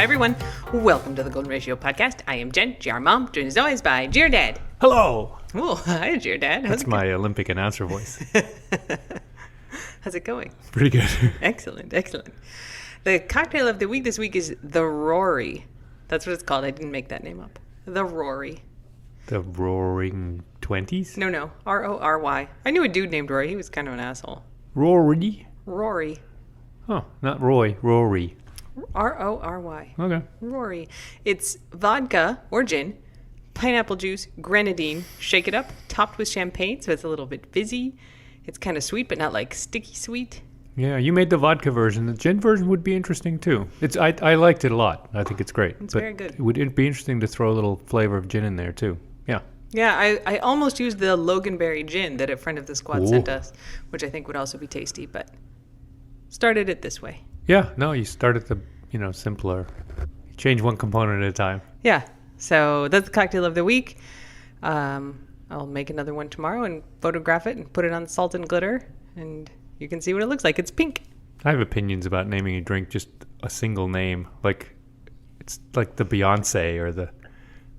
everyone. Welcome to the Golden Ratio Podcast. I am Jen, GR Mom, joined as always by GR Dad. Hello. Oh, hi, GR Dad. That's my Olympic announcer voice. How's it going? Pretty good. Excellent. The cocktail of the week this week is the Rory. That's what it's called. I didn't make that name up. The Rory. The Roaring 20s? No. R-O-R-Y. I knew a dude named Rory. He was kind of an asshole. Rory? Rory. Oh, not Roy. Rory. R-O-R-Y. Okay. Rory. It's vodka or gin, pineapple juice, grenadine, shake it up, topped with champagne, so it's a little bit fizzy. It's kind of sweet, but not like sticky sweet. Yeah, you made the vodka version. The gin version would be interesting too. I liked it a lot. I think it's great. It's very good. It'd be interesting to throw a little flavor of gin in there too. Yeah. Yeah, I almost used the Loganberry gin that a friend of the squad sent us, which I think would also be tasty, but started it this way. Yeah, no, you start at the, simpler. You change one component at a time. Yeah, so that's the cocktail of the week. I'll make another one tomorrow and photograph it and put it on salt and glitter, and you can see what it looks like. It's pink. I have opinions about naming a drink just a single name. It's like the Beyonce or the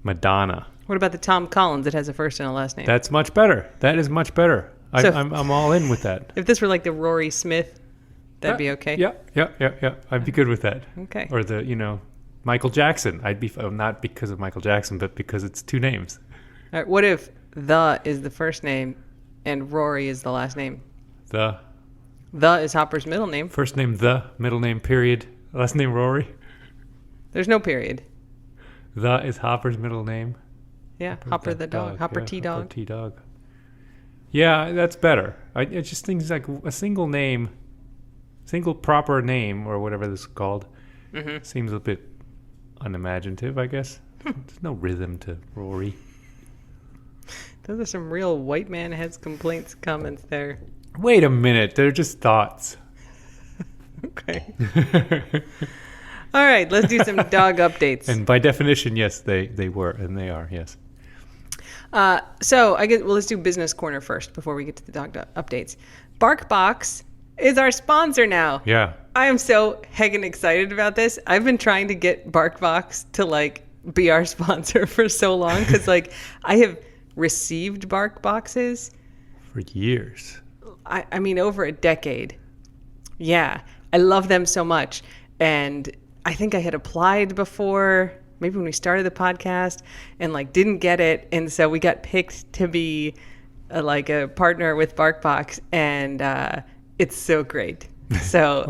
Madonna. What about the Tom Collins that has a first and a last name? That's much better. That is much better. So I'm all in with that. If this were like the Rory Smith, that'd be okay? Yeah. I'd be good with that. Okay. Or the, Michael Jackson. I'd be, not because of Michael Jackson, but because it's two names. All right, what if the is the first name and Rory is the last name? The is Hopper's middle name. First name the, middle name period, last name Rory. There's no period. The is Hopper's middle name. Yeah, Hopper the dog. Hopper T-Dog. Hopper T-Dog. Yeah, that's better. I just think it's like a single name, single proper name, or whatever this is called, seems a bit unimaginative, I guess. There's no rhythm to Rory. Those are some real white man has complaints comments there. Wait a minute. They're just thoughts. Okay. All right, let's do some dog updates. And by definition, yes, they were, and they are, yes. So I guess let's do business corner first before we get to the dog updates. BarkBox is our sponsor now. Yeah. I am so heckin' excited about this. I've been trying to get BarkBox to be our sponsor for so long because I have received BarkBoxes for years. I mean over a decade. Yeah, I love them so much, and I think I had applied before, maybe when we started the podcast, and didn't get it, and so we got picked to be a partner with BarkBox, and it's so great. So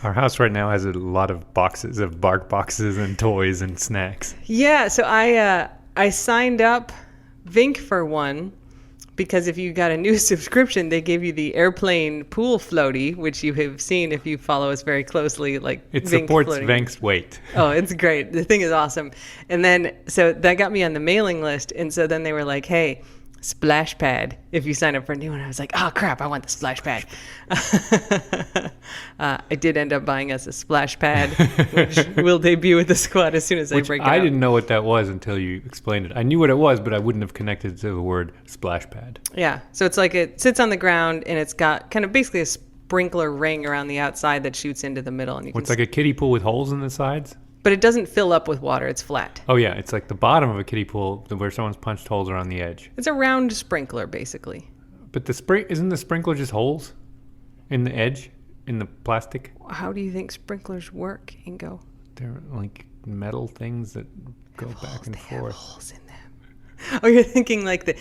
our house right now has a lot of boxes of BarkBoxes and toys and snacks. Yeah, so I signed up Vink for one. Because if you got a new subscription, they gave you the airplane pool floaty, which you have seen if you follow us very closely. It Vink supports Vink's weight. Oh, it's great. The thing is awesome. And then, so that got me on the mailing list. And so then they were like, hey, splash pad if you sign up for a new one. I was like, oh crap, I want the splash pad. I did end up buying us a splash pad, which will debut with the squad as soon as I break it I out. didn't know what that was until you explained it. I knew what it was, but I wouldn't have connected it to the word splash pad. Yeah, so it's it sits on the ground and it's got kind of basically a sprinkler ring around the outside that shoots into the middle. And you can it's like a kiddie pool with holes in the sides? But it doesn't fill up with water. It's flat. Oh, yeah. It's like the bottom of a kiddie pool where someone's punched holes around the edge. It's a round sprinkler, basically. But isn't the sprinkler just holes in the edge, in the plastic? How do you think sprinklers work, Ingo? They're like metal things that go back and forth. Have holes in them. Oh, you're thinking the...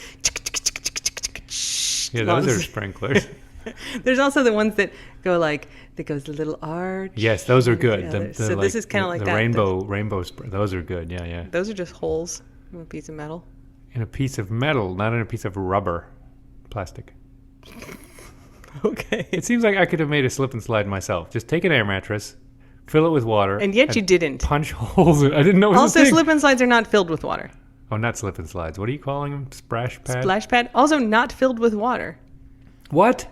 Yeah, those are sprinklers. There's also the ones that go that goes the little arch. Yes, those are good. So this is kind of like the that. Rainbow those are good. Yeah. Those are just holes in a piece of metal. In a piece of metal, not in a piece of rubber, plastic. Okay. It seems like I could have made a slip and slide myself. Just take an air mattress, fill it with water, and yet you didn't punch holes in. I didn't know. It was also, a thing. slip and slides are not filled with water. Oh, not slip and slides. What are you calling them? Splash pad. Splash pad. Also, not filled with water. What?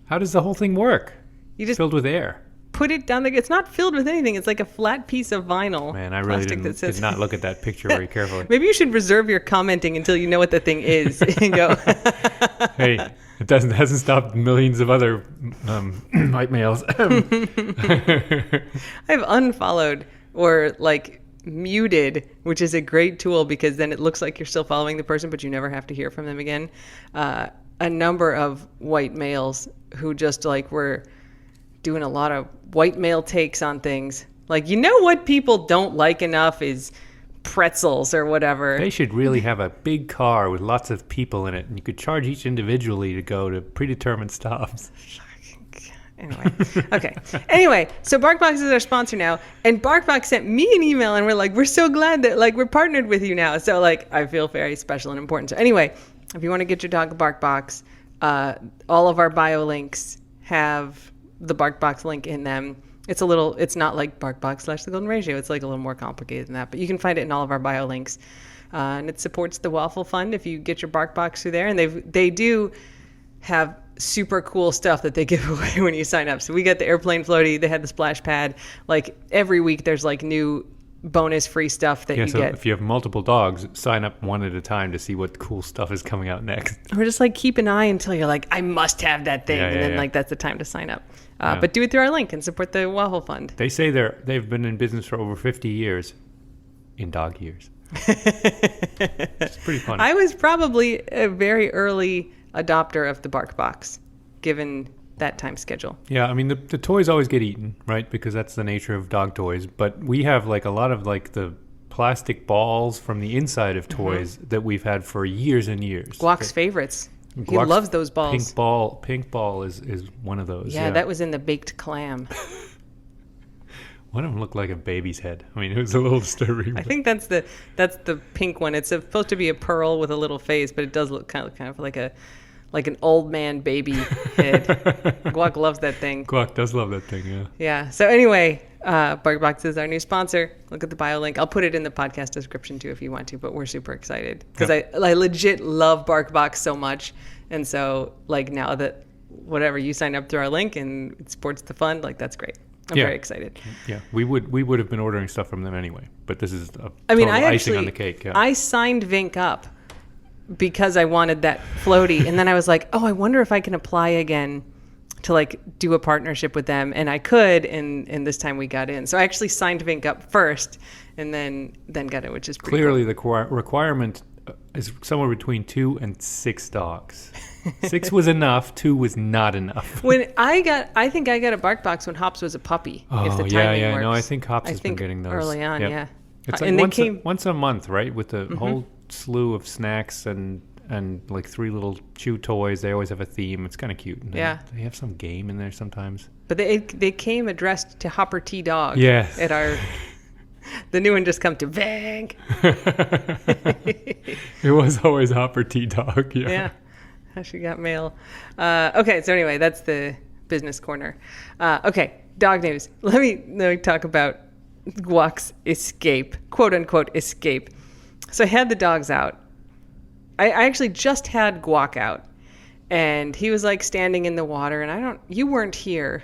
How does the whole thing work? You just filled with air. Put it down there. It's not filled with anything. It's like a flat piece of vinyl. Man, I really did not look at that picture very carefully. Maybe you should reserve your commenting until you know what the thing is and go. Hey, it hasn't stopped millions of other white males. I've unfollowed or like muted, which is a great tool because then it looks like you're still following the person, but you never have to hear from them again. A number of white males who just like were doing a lot of white male takes on things. Like, you know what people don't like enough is pretzels or whatever. They should really have a big car with lots of people in it, and you could charge each individually to go to predetermined stops. Anyway, okay. Anyway, so BarkBox is our sponsor now, and BarkBox sent me an email, and we're so glad that like we're partnered with you now. So like I feel very special and important. So anyway, if you want to get your dog a BarkBox, all of our bio links have the BarkBox link in them. It's not like BarkBox / The Golden Ratio. It's like a little more complicated than that, but you can find it in all of our bio links. And it supports the Waffle Fund if you get your BarkBox through there. And they do have super cool stuff that they give away when you sign up. So we got the airplane floaty. They had the splash pad. Like every week there's like new bonus free stuff that you so get. If you have multiple dogs, sign up one at a time to see what cool stuff is coming out next. Or just like keep an eye until you're like, I must have that thing. And then like that's the time to sign up. But do it through our link and support the Waffle Fund. They say they've been in business for over 50 years in dog years. It's pretty funny. I was probably a very early adopter of the BarkBox, given that time schedule. Yeah, I mean, the toys always get eaten, right? Because that's the nature of dog toys. But we have like a lot of like the plastic balls from the inside of toys that we've had for years and years. Guac's favorites. He loves those balls. Pink ball is one of those. Yeah, that was in the baked clam. One of them looked like a baby's head. I mean, it was a little disturbing. I think that's the pink one. It's supposed to be a pearl with a little face, but it does look kind of like an old man baby head. Guac loves that thing. Guac does love that thing, yeah. Yeah. So anyway, BarkBox is our new sponsor. Look at the bio link. I'll put it in the podcast description too if you want to, but we're super excited because I legit love BarkBox so much. And so like now that whatever you sign up through our link and it supports the fund, like that's great. I'm very excited. Yeah, we would have been ordering stuff from them anyway, but this is icing on the cake. Yeah. I signed Vink up because I wanted that floaty, and then I was like, oh, I wonder if I can apply again to like do a partnership with them, and I could, and this time we got in. So I actually signed Vink up first, and then got it, which is pretty clearly cool. The requirement is somewhere between 2 and 6 dogs. 6 was enough. 2 was not enough. I think I got a BarkBox when Hops was a puppy. Oh, if the timing works. No, I think Hops has been getting those early on. Yep. Yeah, it's like once a month, right? With a whole slew of snacks and like 3 little chew toys. They always have a theme. It's kind of cute. And yeah, they have some game in there sometimes. But they came addressed to Hopper T Dog. Yes. At our. The new one just come to Vink. It was always Hopper T Dog. Yeah. She got mail. Okay, so anyway, that's the business corner. Okay, dog news. Let me talk about Guac's escape, quote unquote escape. So I had the dogs out. I actually just had Guac out, and he was like standing in the water. And you weren't here.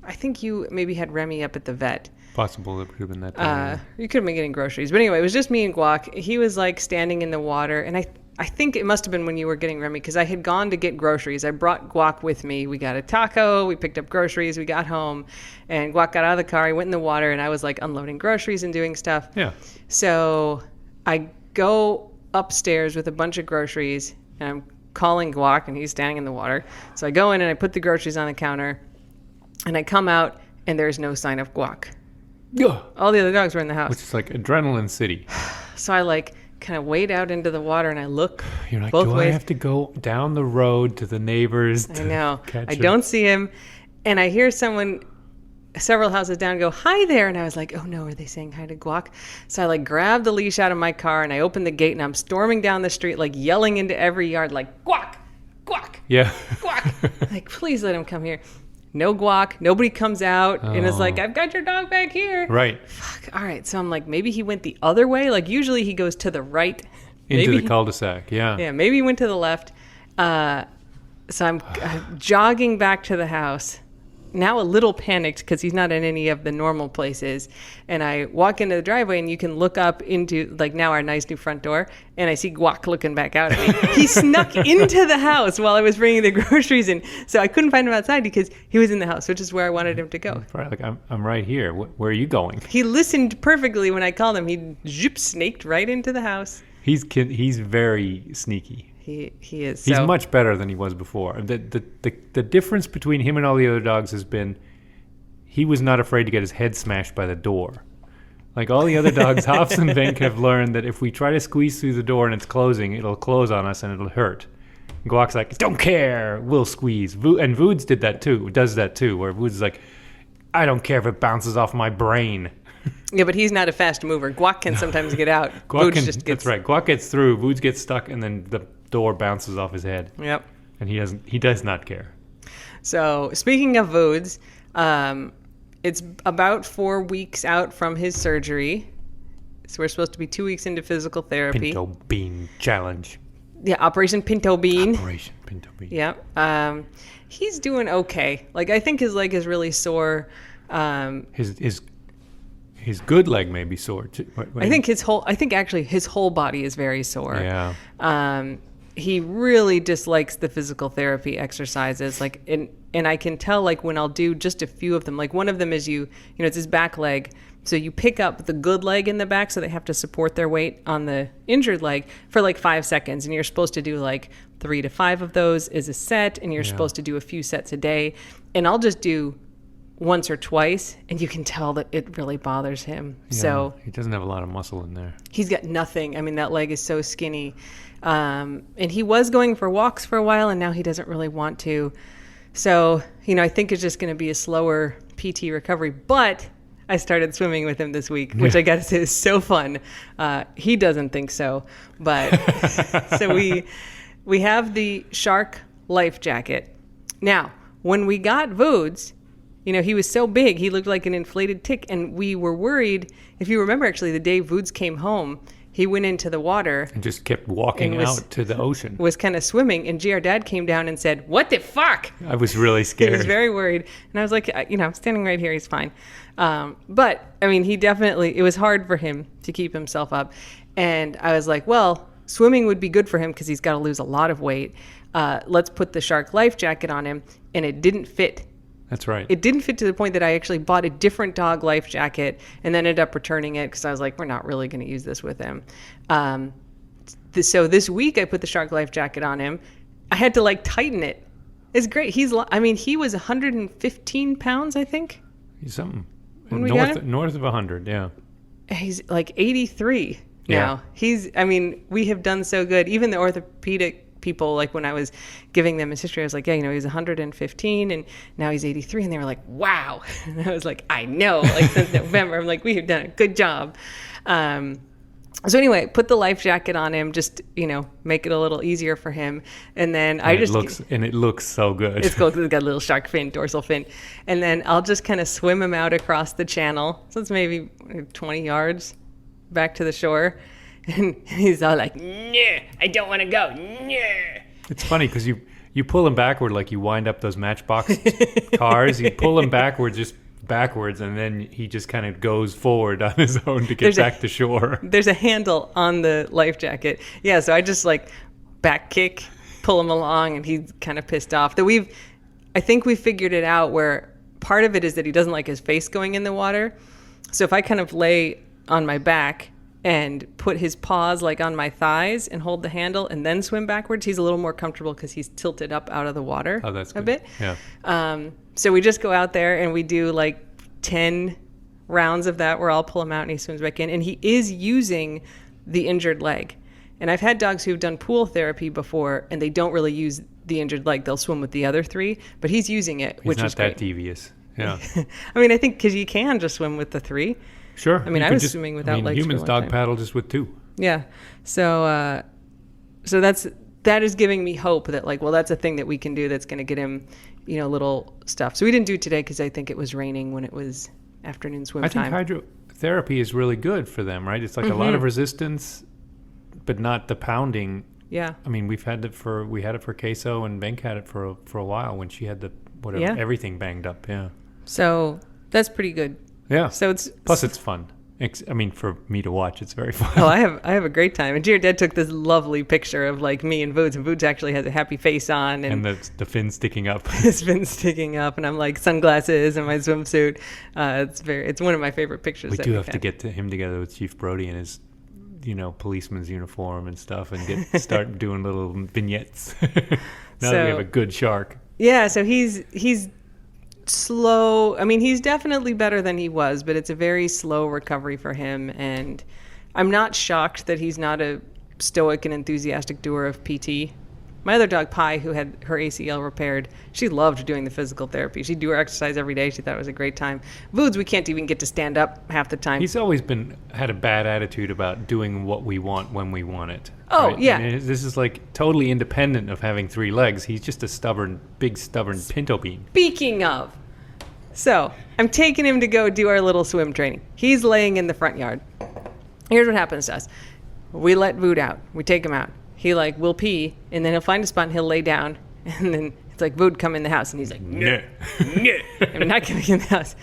I think you maybe had Remy up at the vet. Possible it could have been that time. You could have been getting groceries. But anyway, it was just me and Guac. He was like standing in the water, and I think it must have been when you were getting Remy, because I had gone to get groceries. I brought Guac with me. We got a taco. We picked up groceries. We got home, and Guac got out of the car. He went in the water, and I was like unloading groceries and doing stuff. Yeah. So I go upstairs with a bunch of groceries, and I'm calling Guac, and he's standing in the water. So I go in, and I put the groceries on the counter, and I come out, and there's no sign of Guac. Yeah. All the other dogs were in the house. Which is like adrenaline city. So I like kind of wade out into the water, and I look You're like, both do ways. I have to go down the road to the neighbors? I know. I him? don't see him. And I hear someone several houses down go, hi there. And I was like, oh no, are they saying hi to Guac? So I like grabbed the leash out of my car, and I opened the gate, and I'm storming down the street, like yelling into every yard, like, Guac, Guac, Yeah. Guac. Like, please let him come here. No Guac. Nobody comes out. And it's like, I've got your dog back here. Right. Fuck. All right. So I'm like, maybe he went the other way. Like usually he goes to the right. Into the cul-de-sac. Yeah. Yeah. Maybe he went to the left. So I'm jogging back to the house, now a little panicked because he's not in any of the normal places. And I walk into the driveway and you can look up into like now our nice new front door, and I see Guac looking back out at me. He snuck into the house while I was bringing the groceries in. So I couldn't find him outside because he was in the house, which is where I wanted him to go. Right, like I'm right here. Where are you going? He listened perfectly when I called him. He snaked right into the house. He's very sneaky. He is. He's much better than he was before. The difference between him and all the other dogs has been he was not afraid to get his head smashed by the door. Like all the other dogs, Hoffs and Venk have learned that if we try to squeeze through the door and it's closing, it'll close on us and it'll hurt. Guac's like, don't care, we'll squeeze. And Voods does that too, where Voods is like, I don't care if it bounces off my brain. Yeah, but he's not a fast mover. Guac can sometimes get out. That's right. Guac gets through, Voods gets stuck, and then the door bounces off his head. Yep. And he does not care. So speaking of Voods, it's about 4 weeks out from his surgery. So we're supposed to be 2 weeks into physical therapy. Pinto Bean Challenge. Yeah, Operation Pinto Bean. Operation Pinto Bean. Yeah. He's doing okay. Like, I think his leg is really sore. His good leg may be sore too. I think actually his whole body is very sore. Yeah. He really dislikes the physical therapy exercises. Like, and I can tell, like, when I'll do just a few of them, like one of them is it's his back leg. So you pick up the good leg in the back, so they have to support their weight on the injured leg for like 5 seconds. And you're supposed to do like 3 to 5 of those as a set. And you're supposed to do a few sets a day. And I'll just do once or twice, and you can tell that it really bothers him. Yeah, so he doesn't have a lot of muscle in there. He's got nothing. I mean, that leg is so skinny. And he was going for walks for a while, and now he doesn't really want to. So, I think it's just going to be a slower PT recovery. But I started swimming with him this week, which I got to say is so fun. He doesn't think so. But so we have the shark life jacket. Now, when we got Voods, he was so big, he looked like an inflated tick. And we were worried, if you remember, actually, the day Voods came home, he went into the water. And just kept walking out to the ocean. Was kind of swimming. And our dad came down and said, what the fuck? I was really scared. He was very worried. And I was like, I'm standing right here. He's fine. But, I mean, it was hard for him to keep himself up. And I was like, well, swimming would be good for him because he's got to lose a lot of weight. Let's put the shark life jacket on him. And it didn't fit. That's right. It didn't fit to the point that I actually bought a different dog life jacket and then ended up returning it because I was like, we're not really going to use this with him. So this week I put the shark life jacket on him. I had to tighten it. It's great. He was 115 pounds, I think. He's something. North of 100, yeah. He's like 83 now. We have done so good. Even the orthopedic people, like when I was giving them his history, I was like, he's 115 and now he's 83. And they were like, wow. And I was like, I know, since November, I'm like, we have done a good job. So anyway, put the life jacket on him, just, make it a little easier for him. And then it looks so good. It's cool because it's got a little shark fin, dorsal fin. And then I'll just kind of swim him out across the channel. So it's maybe 20 yards back to the shore. And he's all like, nah, I don't want to go. Nah. It's funny because you pull him backward like you wind up those Matchbox cars. You pull him backwards, and then he just kind of goes forward on his own to get back to shore. There's a handle on the life jacket. Yeah, so I just back kick, pull him along, and he's kind of pissed off. I think we figured it out where part of it is that he doesn't like his face going in the water. So if I kind of lay on my back and put his paws on my thighs and hold the handle and then swim backwards, he's a little more comfortable because he's tilted up out of the water a bit. Yeah. So we just go out there and we do 10 rounds of that where I'll pull him out and he swims back in. And he is using the injured leg. And I've had dogs who've done pool therapy before and they don't really use the injured leg. They'll swim with the other 3, but he's using it, which is great. He's not that devious. Yeah. I think because you can just swim with the 3. Sure. I was swimming without legs. Humans dog paddle just with 2. Yeah. So that is giving me hope that that's a thing that we can do that's going to get him, little stuff. So we didn't do it today because I think it was raining when it was afternoon swim time. I think hydrotherapy is really good for them, right? It's a lot of resistance, but not the pounding. Yeah. We had it for Queso, and Benk had it for a while when she had whatever, Yeah. everything banged up. Yeah. So that's pretty good. Yeah. So it's Plus, it's fun. I mean, for me to watch, it's very fun. Oh, I have a great time. And Dear Dad took this lovely picture of like me and Voods, and Voods actually has a happy face on, and the fin sticking up. his fin sticking up, and I'm like sunglasses and my swimsuit. It's one of my favorite pictures. We that do we've have to had. get to him together with Chief Brody in his, policeman's uniform and stuff, and start doing little vignettes. Now that we have a good shark. Yeah, so he's slow. I mean, he's definitely better than he was, but it's a very slow recovery for him. And I'm not shocked that he's not a stoic and enthusiastic doer of PT. My other dog, Pi, who had her ACL repaired, she loved doing the physical therapy. She'd do her exercise every day. She thought it was a great time. Voods, we can't even get to stand up half the time. He's always had a bad attitude about doing what we want when we want it. Oh, right? yeah. I mean, this is like totally independent of having 3 legs. He's just a big stubborn pinto bean. Speaking of, so I'm taking him to go do our little swim training. He's laying in the front yard. Here's what happens to us. We let Vood out. We take him out. He will pee, and then he'll find a spot and he'll lay down. And then it's like, Vood, come in the house. And he's like, no, no, I'm not coming in the house.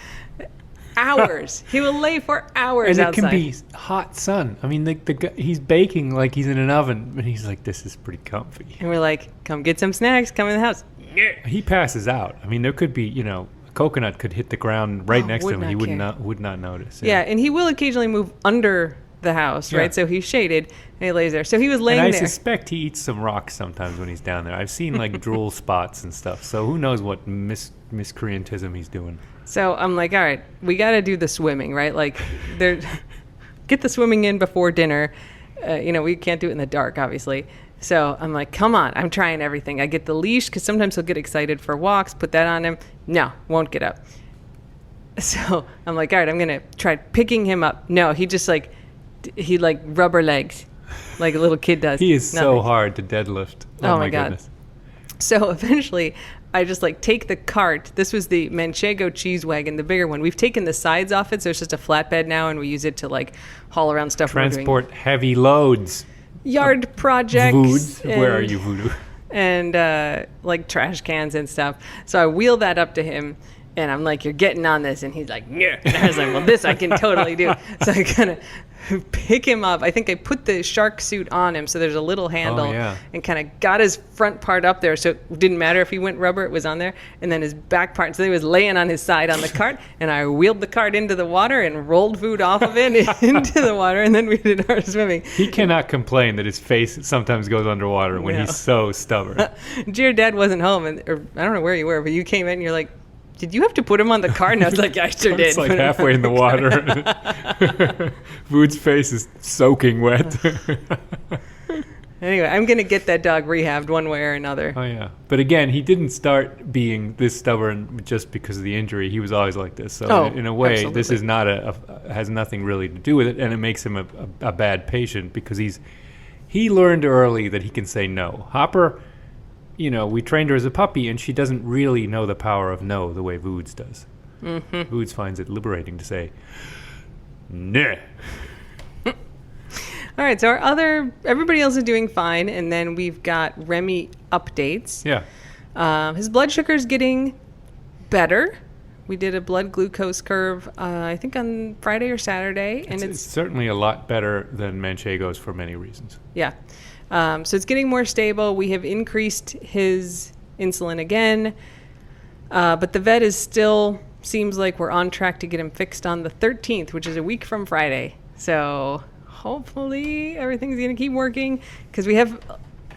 Hours. He will lay for hours and outside. it can be hot sun. I mean, the guy, he's baking like he's in an oven, and he's like, this is pretty comfy. And we're like, come get some snacks. Come in the house. He passes out. I mean, there could be, a coconut could hit the ground right next to him, and he would not notice. Yeah, and he will occasionally move under the house, right? So he's shaded, and he lays there. So he was laying and I there. suspect he eats some rocks sometimes when he's down there. I've seen drool spots and stuff. So who knows what miscreantism he's doing. So I'm like, all right, we got to do the swimming, right? Get the swimming in before dinner. We can't do it in the dark, obviously. So I'm like, come on, I'm trying everything. I get the leash because sometimes he'll get excited for walks, put that on him. No, won't get up. So I'm like, all right, I'm going to try picking him up. No, he just he rubber legs like a little kid does. He is Nothing. so hard to deadlift. Oh my God. Goodness. So eventually I just take the cart. This was the Manchego cheese wagon, the bigger one. We've taken the sides off it, so it's just a flatbed now, and we use it to haul around stuff. Transport heavy loads. Yard projects. Vood. Where are you, Voodoo? And trash cans and stuff. So I wheel that up to him, and I'm like, you're getting on this. And he's like, yeah. And I was like, well, this I can totally do. So I kind of pick him up. I think I put the shark suit on him, so there's a little handle, and kind of got his front part up there, so it didn't matter if he went rubber, it was on there. And then his back part, so he was laying on his side on the cart, and I wheeled the cart into the water and rolled Vood off of it into the water, and then we did our swimming. He cannot complain that his face sometimes goes underwater when he's so stubborn. Dear Dad wasn't home, or I don't know where you were, but you came in and you're like, did you have to put him on the cart? And I was like, yeah, I sure did. It's halfway in the water. Vood's face is soaking wet. Anyway, I'm going to get that dog rehabbed one way or another. Oh, yeah. But again, he didn't start being this stubborn just because of the injury. He was always like this. So in a way, absolutely. this is not has nothing really to do with it. And it makes him a bad patient because he learned early that he can say no. Hopper, we trained her as a puppy, and she doesn't really know the power of no the way Voods does. Mm-hmm. Voods finds it liberating to say, nah. All right, so everybody else is doing fine, and then we've got Remy updates. Yeah. His blood sugar is getting better. We did a blood glucose curve, I think on Friday or Saturday. And it's certainly a lot better than Manchego's for many reasons. Yeah. So it's getting more stable. We have increased his insulin again, but the vet still seems like we're on track to get him fixed on the 13th, which is a week from Friday. So hopefully everything's going to keep working because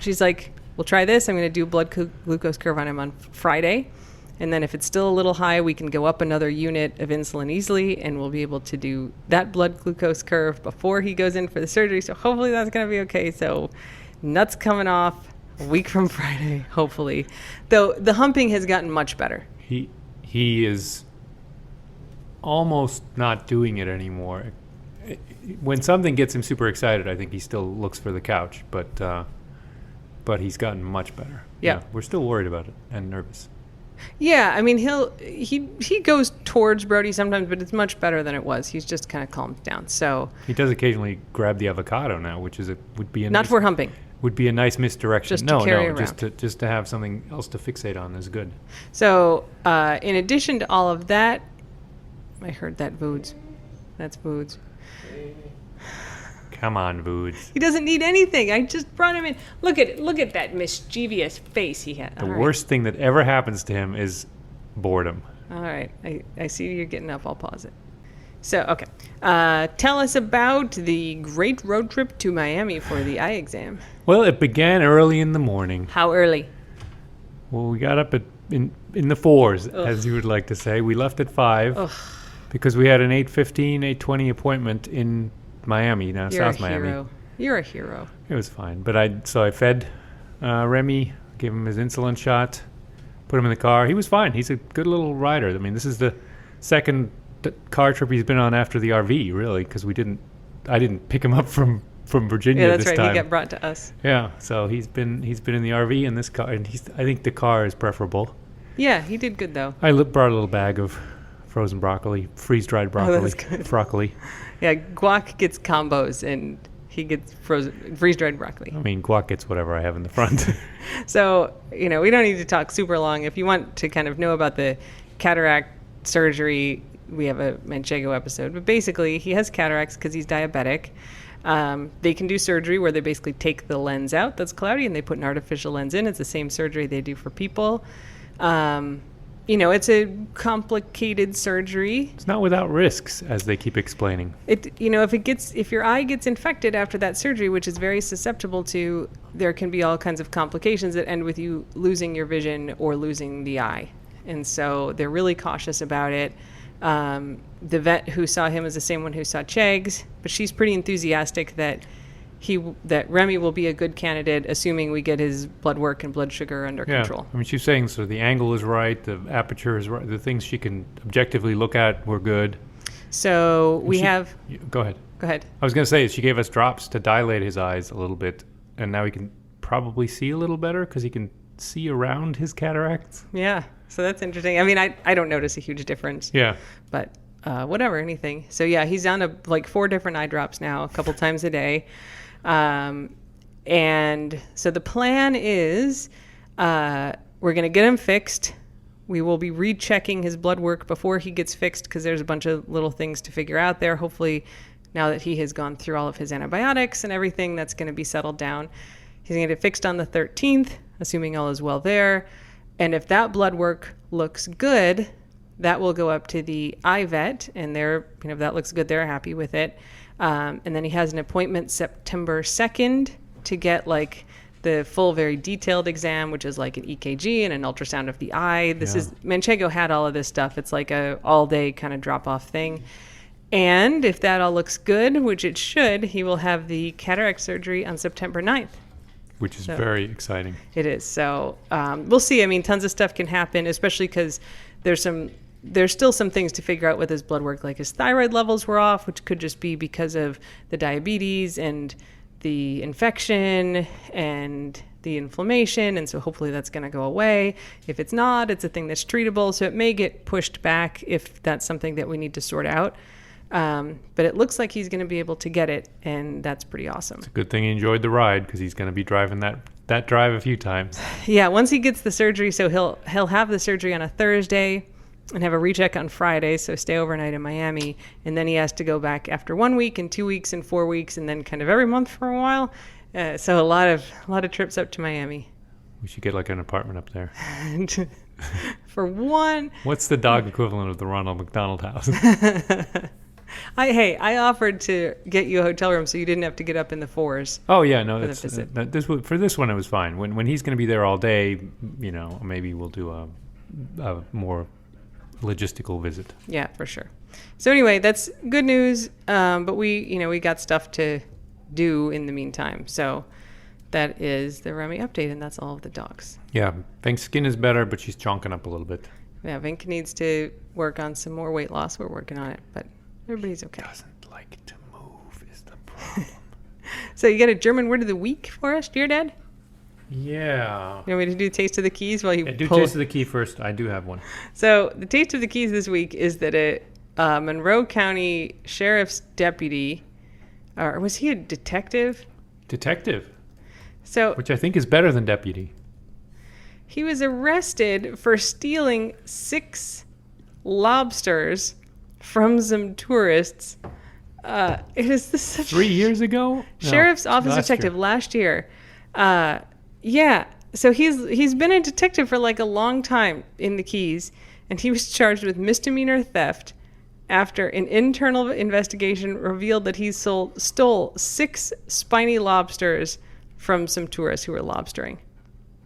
she's like, we'll try this. I'm going to do a blood glucose curve on him on Friday. And then if it's still a little high, we can go up another unit of insulin easily, and we'll be able to do that blood glucose curve before he goes in for the surgery. So hopefully that's going to be okay. So nuts coming off a week from Friday, hopefully. Though the humping has gotten much better. He is almost not doing it anymore. When something gets him super excited, I think he still looks for the couch, but he's gotten much better. Yeah. We're still worried about it and nervous. Yeah, I mean, he goes towards Brody sometimes, but it's much better than it was. He's just kind of calmed down. So he does occasionally grab the avocado now, which would be not for humping. would be a nice misdirection. Just to carry around. just to have something else to fixate on is good. So, in addition to all of that, I heard that Voods. That's Voods. Come on, Voods. He doesn't need anything. I just brought him in. Look at that mischievous face he had. The worst thing that ever happens to him is boredom. All right. I see you're getting up. I'll pause it. So, okay. Tell us about the great road trip to Miami for the eye exam. Well, it began early in the morning. How early? Well, we got up in the 4s, as you would like to say. We left at 5 because we had an 8:15, 8:20 appointment in Miami, South Miami. Hero. You're a hero. It was fine. But I fed Remy, gave him his insulin shot, put him in the car. He was fine. He's a good little rider. I mean, this is the second car trip he's been on after the RV, really, because I didn't pick him up from Virginia this time. Yeah, that's right. He got brought to us. Yeah, so he's been in the RV in this car, and I think the car is preferable. Yeah, he did good though. I brought a little bag of frozen broccoli, freeze-dried broccoli. Oh, that's good. Broccoli. Yeah, Guac gets combos, and he gets freeze-dried broccoli. I mean, Guac gets whatever I have in the front. So, we don't need to talk super long. If you want to kind of know about the cataract surgery, we have a Manchego episode. But basically, he has cataracts because he's diabetic. They can do surgery where they basically take the lens out that's cloudy and they put an artificial lens in. It's the same surgery they do for people. It's a complicated surgery. It's not without risks, as they keep explaining. If your eye gets infected after that surgery, which is very susceptible to, there can be all kinds of complications that end with you losing your vision or losing the eye. And so they're really cautious about it. The vet who saw him is the same one who saw Chegs, but she's pretty enthusiastic that Remy will be a good candidate, assuming we get his blood work and blood sugar under control. I mean, she's saying so the angle is right, the aperture is right, the things she can objectively look at were good. So Go ahead. Go ahead. I was going to say, she gave us drops to dilate his eyes a little bit, and now he can probably see a little better because he can see around his cataracts. Yeah, so that's interesting. I mean, I don't notice a huge difference. Yeah. But whatever, anything. So yeah, he's on 4 different eye drops now, a couple times a day. And so the plan is we're going to get him fixed. We will be rechecking his blood work before he gets fixed because there's a bunch of little things to figure out there. Hopefully, now that he has gone through all of his antibiotics and everything, that's going to be settled down. He's going to get it fixed on the 13th, assuming all is well there. And if that blood work looks good, that will go up to the eye vet, and if that looks good, they're happy with it. And then he has an appointment September 2nd to get the full, very detailed exam, which is like an EKG and an ultrasound of the eye. Manchego had all of this stuff. It's like a all-day kind of drop-off thing. And if that all looks good, which it should, he will have the cataract surgery on September 9th. Which is very exciting. It is. So we'll see. I mean, tons of stuff can happen, especially because there's still some things to figure out with his blood work, like his thyroid levels were off, which could just be because of the diabetes and the infection and the inflammation. And so hopefully that's going to go away. If it's not, it's a thing that's treatable. So it may get pushed back if that's something that we need to sort out. But it looks like he's going to be able to get it, and that's pretty awesome. It's a good thing he enjoyed the ride because he's going to be driving that drive a few times. Yeah, once he gets the surgery, so he'll have the surgery on a Thursday and have a recheck on Friday, so stay overnight in Miami, and then he has to go back after 1 week and 2 weeks and 4 weeks, and then kind of every month for a while. So a lot of trips up to Miami. We should get an apartment up there. For one. What's the dog equivalent of the Ronald McDonald House? I offered to get you a hotel room so you didn't have to get up in the 4s. Oh yeah, no, for this one it was fine. When he's going to be there all day, maybe we'll do a more logistical visit. Yeah, for sure. So anyway, that's good news. But we got stuff to do in the meantime. So that is the Remy update, and that's all of the dogs. Yeah, Vink's skin is better, but she's chonking up a little bit. Yeah, Vink needs to work on some more weight loss. We're working on it, but everybody's okay. Doesn't like to move is the problem. So you got a German word of the week for us, dear Dad? Yeah. You want me to do Taste of the Keys while you do Taste of the Key first? I do have one. So the Taste of the Keys this week is that a Monroe County Sheriff's deputy, or was he a detective? Detective. So Which I think is better than deputy. he was arrested for stealing 6 lobsters from some tourists. It is such 3 years ago? Sheriff's No, office last detective year. last year. Yeah. So he's been a detective for like a long time in the Keys, and he was charged with misdemeanor theft after an internal investigation revealed that he stole 6 spiny lobsters from some tourists who were lobstering.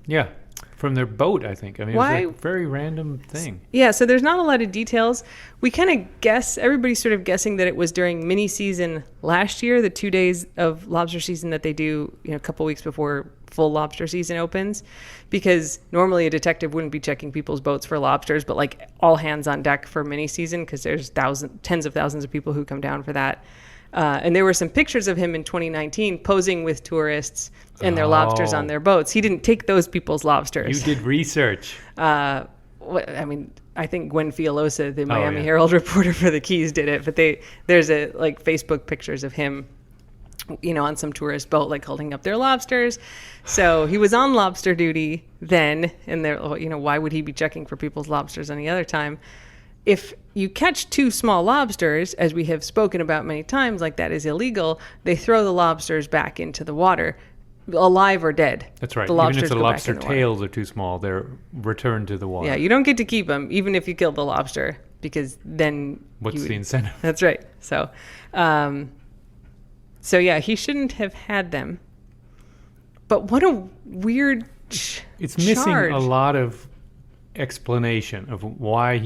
Yeah. From their boat, I think. I mean, Why? it was a very random thing. Yeah, so there's not a lot of details. We kind of guess, everybody's sort of guessing that it was during mini season last year, the 2 days of lobster season that they do, a couple weeks before full lobster season opens, because normally a detective wouldn't be checking people's boats for lobsters, but like all hands on deck for mini season, because there's tens of thousands of people who come down for that. And there were some pictures of him in 2019 posing with tourists and their lobsters on their boats. He didn't take those people's lobsters. You did research. I think Gwen Fialosa, the Miami Herald reporter for the Keys, did it. But there's Facebook pictures of him, on some tourist boat, like holding up their lobsters. So he was on lobster duty then, and why would he be checking for people's lobsters any other time? If you catch 2 small lobsters, as we have spoken about many times, like that is illegal, they throw the lobsters back into the water, alive or dead. That's right. The Even lobsters if the go back lobster in the water. tails are too small, they're returned to the water. Yeah, you don't get to keep them, even if you kill the lobster, because then... What's the incentive? That's right. So yeah, he shouldn't have had them. But what a weird It's missing charge. a lot of explanation of why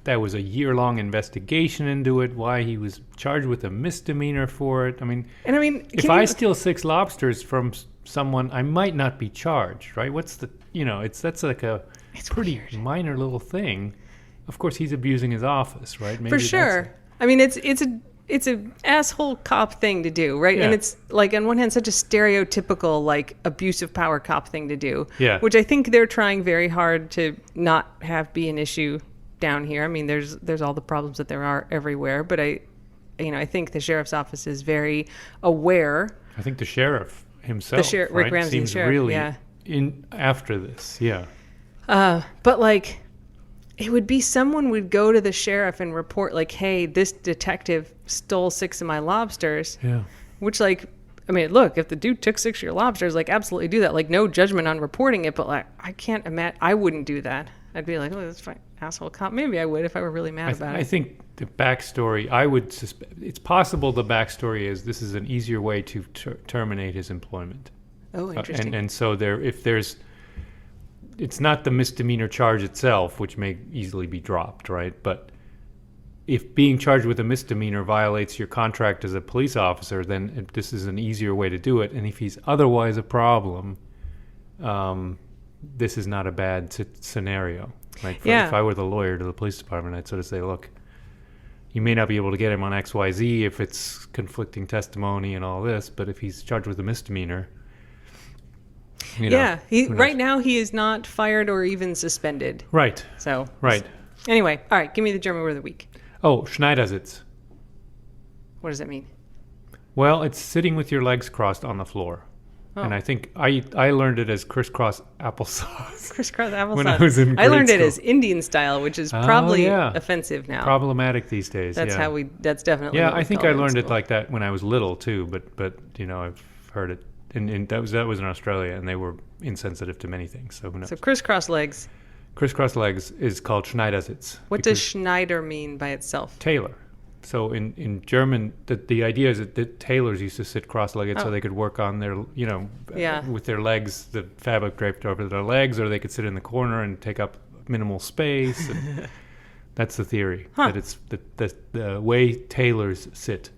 that was a year-long investigation into it, why he was charged with a misdemeanor for it. I mean, if I steal 6 lobsters from someone, I might not be charged, right? That's like a pretty minor little thing. Of course, he's abusing his office, right? Maybe for sure. It's a asshole cop thing to do, right? Yeah. And it's like on one hand such a stereotypical like abusive power cop thing to do, Yeah. which I think they're trying very hard to not have be an issue down here. I mean, there's all the problems that there are everywhere, but I think the sheriff's office is very aware. I think the sheriff himself, Rick right, Ramsey, seems sheriff, really yeah. in after this, yeah. But like, it would be someone would go to the sheriff and report like, hey, this detective stole 6 of my lobsters. Yeah. Which look, if the dude took 6 of your lobsters, like absolutely do that. Like no judgment on reporting it, but like I can't imagine, I wouldn't do that. I'd be like, oh, that's fine, asshole cop. Maybe I would if I were really mad about it. I think the backstory, I would suspect, it's possible the backstory is this is an easier way to terminate his employment. Oh, interesting. And so it's not the misdemeanor charge itself, which may easily be dropped, right? But if being charged with a misdemeanor violates your contract as a police officer, then this is an easier way to do it. And if he's otherwise a problem, this is not a bad scenario. Like if I were the lawyer to the police department, I'd sort of say, look, you may not be able to get him on XYZ if it's conflicting testimony and all this, but if he's charged with a misdemeanor... right now he is not fired or even suspended. Right. So. Right. Anyway, all right, give me the German word of the week. Oh, Schneidersitz. What does that mean? Well, it's sitting with your legs crossed on the floor. Oh. And I think I learned it as crisscross applesauce. Crisscross applesauce. When I was in grade I learned school. it as Indian style, which is probably offensive now. Problematic these days. That's that's definitely. Yeah, I think I learned it like that when I was little too, but I've heard it. And that was in Australia, and they were insensitive to many things. So who knows? So crisscross legs. Crisscross legs is called Schneidersitz. What does Schneider mean by itself? Tailor. So in German, the idea is that tailors used to sit cross-legged so they could work on their, with their legs, the fabric draped over their legs, or they could sit in the corner and take up minimal space. And that's the theory. That it's the way tailors sit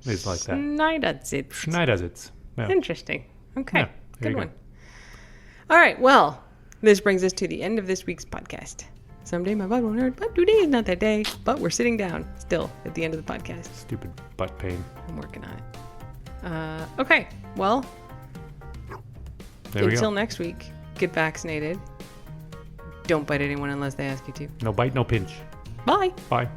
is like that. Schneidersitz. Schneidersitz. Yeah. Interesting. Okay. Yeah, Good one. All right. Well, this brings us to the end of this week's podcast. Someday my butt won't hurt, but today is not that day. But we're sitting down still at the end of the podcast. Stupid butt pain. I'm working on it. Okay. Well, until next week, get vaccinated. Don't bite anyone unless they ask you to. No bite, no pinch. Bye. Bye.